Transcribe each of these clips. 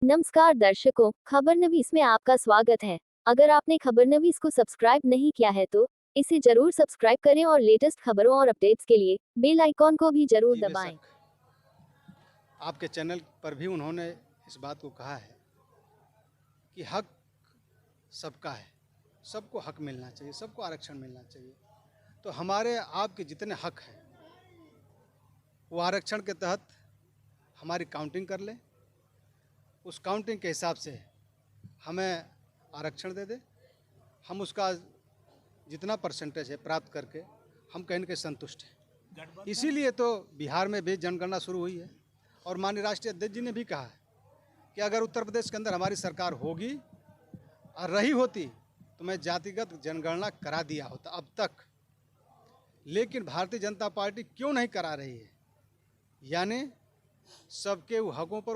नमस्कार दर्शकों, खबरनवीस में आपका स्वागत है। अगर आपने खबरनवीस को सब्सक्राइब नहीं किया है तो इसे जरूर सब्सक्राइब करें और लेटेस्ट खबरों और अपडेट्स के लिए बेल आइकॉन को भी जरूर जी दबाएं। बेशक। आपके चैनल पर भी उन्होंने इस बात को कहा है कि हक सबका है, सबको हक मिलना चाहिए, सबको आरक्षण मिलना चाहिए। तो हमारे आपके जितने हक हैं वो आरक्षण के तहत हमारी काउंटिंग कर लें, उस काउंटिंग के हिसाब से हमें आरक्षण दे दे। हम उसका जितना परसेंटेज है प्राप्त करके हम कहीं न कहीं संतुष्ट हैं। इसीलिए तो बिहार में भी जनगणना शुरू हुई है और माननीय राष्ट्रीय अध्यक्ष जी ने भी कहा है कि अगर उत्तर प्रदेश के अंदर हमारी सरकार होगी और रही होती तो मैं जातिगत जनगणना करा दिया होता अब तक। लेकिन भारतीय जनता पार्टी क्यों नहीं करा रही है? यानी सबके हकों पर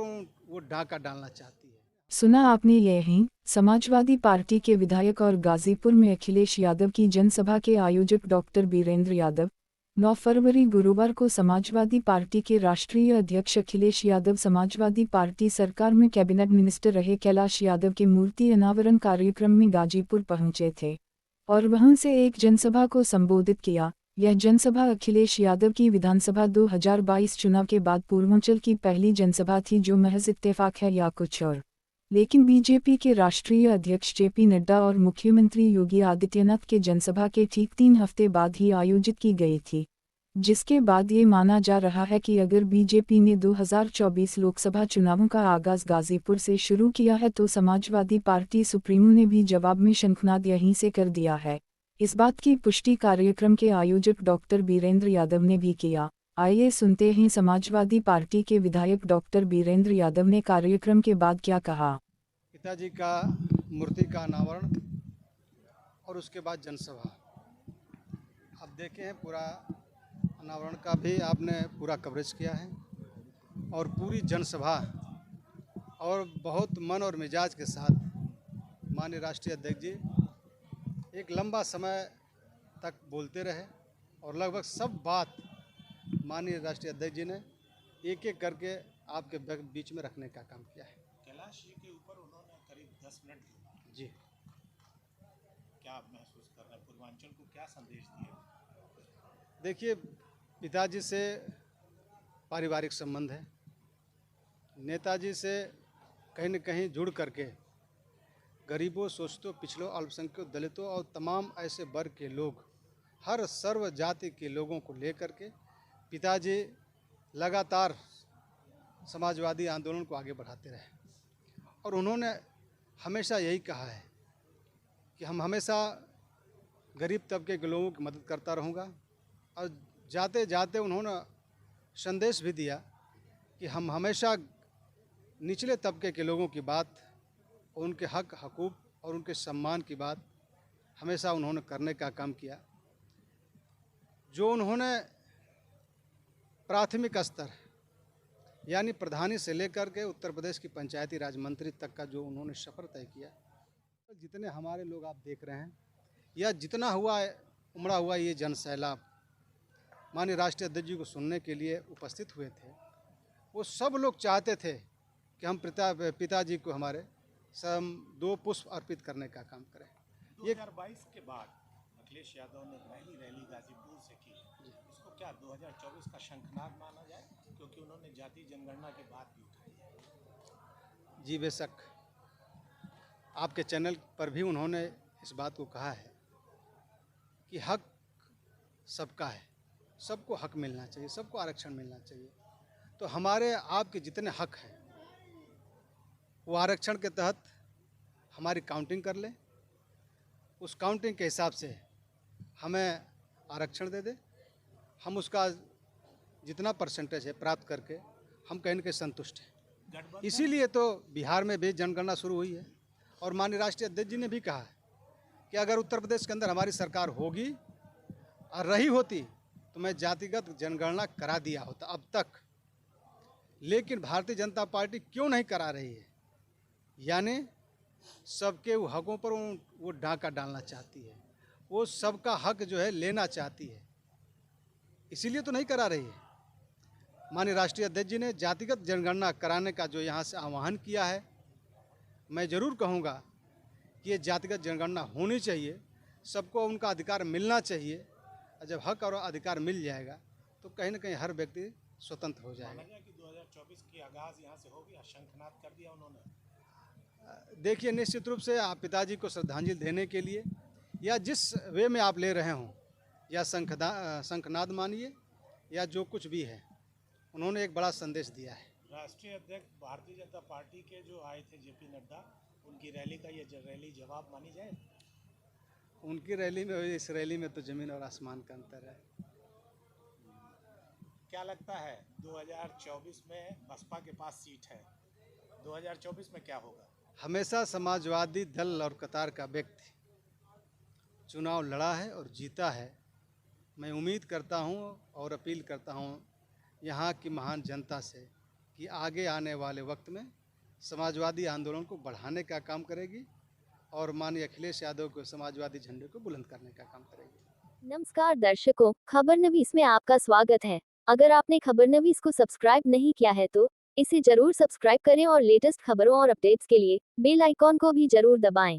वो डाका डालना चाहती है। सुना आपने यही समाजवादी पार्टी के विधायक और गाजीपुर में अखिलेश यादव की जनसभा के आयोजक डॉक्टर बीरेंद्र यादव 9 फरवरी गुरुवार को समाजवादी पार्टी के राष्ट्रीय अध्यक्ष अखिलेश यादव समाजवादी पार्टी सरकार में कैबिनेट मिनिस्टर रहे कैलाश यादव के मूर्ति अनावरण कार्यक्रम में गाजीपुर पहुंचे थे और वहां से एक जनसभा को संबोधित किया। यह जनसभा अखिलेश यादव की विधानसभा 2022 चुनाव के बाद पूर्वांचल की पहली जनसभा थी, जो महज इत्तेफाक है या कुछ और। लेकिन बीजेपी के राष्ट्रीय अध्यक्ष जेपी नड्डा और मुख्यमंत्री योगी आदित्यनाथ के जनसभा के ठीक 3 हफ्ते बाद ही आयोजित की गई थी, जिसके बाद ये माना जा रहा है कि अगर बीजेपी ने 2024 लोकसभा चुनावों का आगाज गाजीपुर से शुरू किया है तो समाजवादी पार्टी सुप्रीमो ने भी जवाब में शंखनाद यहीं से कर दिया है। इस बात की पुष्टि कार्यक्रम के आयोजक डॉक्टर बीरेंद्र यादव ने भी किया। आइए सुनते हैं समाजवादी पार्टी के विधायक डॉक्टर बीरेंद्र यादव ने कार्यक्रम के बाद क्या कहा। पिताजी का मूर्ति का अनावरण और उसके बाद जनसभा, अब देखे हैं पूरा अनावरण का भी आपने पूरा कवरेज किया है और पूरी जनसभा और बहुत मन और मिजाज के साथ माननीय राष्ट्रीय अध्यक्ष जी एक लंबा समय तक बोलते रहे और लगभग सब बात माननीय राष्ट्रीय अध्यक्ष जी ने एक एक करके आपके बीच में रखने का काम किया है। कैलाश जी के ऊपर उन्होंने करीब 10 मिनट दिए। जी, क्या आप महसूस कर रहे हैं, पूर्वांचल को क्या संदेश दिए? देखिए, पिताजी से पारिवारिक संबंध है, नेताजी से कहीं न कहीं जुड़ करके गरीबों, शोषितों, पिछड़ों, अल्पसंख्यकों, दलितों और तमाम ऐसे वर्ग के लोग, हर सर्व जाति के लोगों को लेकर के पिताजी लगातार समाजवादी आंदोलन को आगे बढ़ाते रहे और उन्होंने हमेशा यही कहा है कि हम हमेशा गरीब तबके के लोगों की मदद करता रहूँगा। और जाते जाते उन्होंने संदेश भी दिया कि हम हमेशा निचले तबके के लोगों की बात, उनके हक हकूक़ और उनके सम्मान की बात हमेशा उन्होंने करने का काम किया। जो उन्होंने प्राथमिक स्तर यानी प्रधानी से लेकर के उत्तर प्रदेश की पंचायती राज मंत्री तक का जो उन्होंने सफ़र तय किया, जितने हमारे लोग आप देख रहे हैं या जितना हुआ उमड़ा हुआ ये जन सैलाब माननीय राष्ट्रीय अध्यक्ष जी को सुनने के लिए उपस्थित हुए थे, वो सब लोग चाहते थे कि हम पिताजी को हमारे दो पुष्प अर्पित करने का काम करें। 2022 के बाद अखिलेश यादव ने पहली रैली गाजीपुर से की, इसको क्या 2024 का शंखनाद माना जाए, क्योंकि उन्होंने जाति जनगणना की बात भी उठाई है? जी बेशक, आपके चैनल पर भी उन्होंने इस बात को कहा है कि हक सबका है, सबको हक मिलना चाहिए, सबको आरक्षण मिलना चाहिए। तो हमारे आपके जितने हक हैं वो आरक्षण के तहत हमारी काउंटिंग कर लें, उस काउंटिंग के हिसाब से हमें आरक्षण दे दे। हम उसका जितना परसेंटेज है प्राप्त करके हम कहीं न कहीं संतुष्ट हैं। इसीलिए तो बिहार में भी जनगणना शुरू हुई है और माननीय राष्ट्रीय अध्यक्ष जी ने भी कहा है कि अगर उत्तर प्रदेश के अंदर हमारी सरकार होगी और रही होती तो मैं जातिगत जनगणना करा दिया होता अब तक। लेकिन भारतीय जनता पार्टी क्यों नहीं करा रही है? यानी सबके हकों पर वो डाका डालना चाहती है, वो सबका हक जो है लेना चाहती है, इसीलिए तो नहीं करा रही है। माननीय राष्ट्रीय अध्यक्ष जी ने जातिगत जनगणना कराने का जो यहाँ से आह्वान किया है मैं ज़रूर कहूँगा कि ये जातिगत जनगणना होनी चाहिए, सबको उनका अधिकार मिलना चाहिए। और जब हक और अधिकार मिल जाएगा तो कहीं ना कहीं हर व्यक्ति स्वतंत्र हो माना जाएगा। जाए कि 2024 की आगाज़ यहाँ से हो गया, शंखनाद कर दिया उन्होंने। देखिए, निश्चित रूप से आप पिताजी को श्रद्धांजलि देने के लिए या जिस वे में आप ले रहे हों, या शंखनाद मानिए या जो कुछ भी है, उन्होंने एक बड़ा संदेश दिया है। राष्ट्रीय अध्यक्ष भारतीय जनता पार्टी के जो आए थे जेपी नड्डा, उनकी रैली का ये रैली जवाब मानी जाए? उनकी रैली में और इस रैली में तो ज़मीन और आसमान का अंतर है। क्या लगता है 2024 में बसपा के पास सीट है, 2024 में क्या होगा? हमेशा समाजवादी दल और कतार का व्यक्ति चुनाव लड़ा है और जीता है। मैं उम्मीद करता हूं और अपील करता हूं यहाँ की महान जनता से कि आगे आने वाले वक्त में समाजवादी आंदोलन को बढ़ाने का काम करेगी और माननीय अखिलेश यादव को समाजवादी झंडे को बुलंद करने का काम करेगी। नमस्कार दर्शकों, खबरनवीस में आपका स्वागत है। अगर आपने खबरनवीस को सब्सक्राइब नहीं किया है तो इसे जरूर सब्सक्राइब करें और लेटेस्ट खबरों और अपडेट्स के लिए बेल आइकॉन को भी जरूर दबाएं।